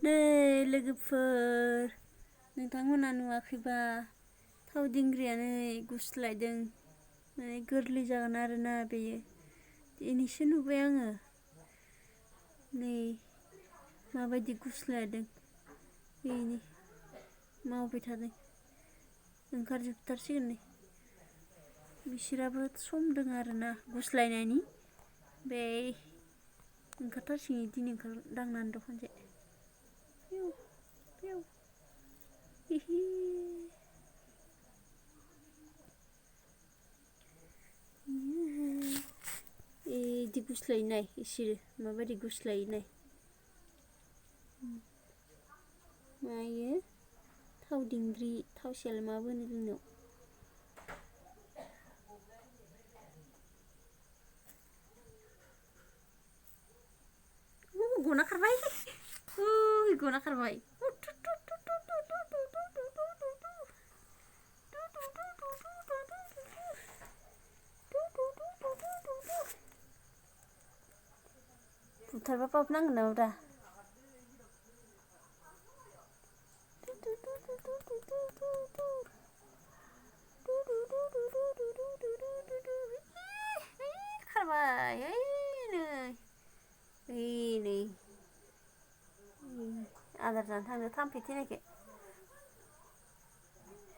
नै लोगोफोर नोंथांमोना नुवाखैबा थाव दिंग्रिया नै गुस्लायदों माने गोरलै जागोन आरोना बेयो दिनैसो नुबाय आङो नै माबायदि गुस्लायदों बेनि मावबाय थादों ओंखारजोबथारसिगोन नै बिसोराबो सम दङ आरोना गुस्लायनायनि बे ओंखारथारसिगोन दिनै दांनानै द' खनसे पिउ पिउ हिहि इदि गुस्लायो नाय इसोरो माबायदि गुस्लायो नाय मायो थाव दिंग्रि थाव सेलमाबो होनो जोंनियाव गना खारबाय गना खारबाय बुथारबा पाप नांगोन नामाब्रा खारबाय नै आदार जानो थांदों थाम्फै थैनायखौ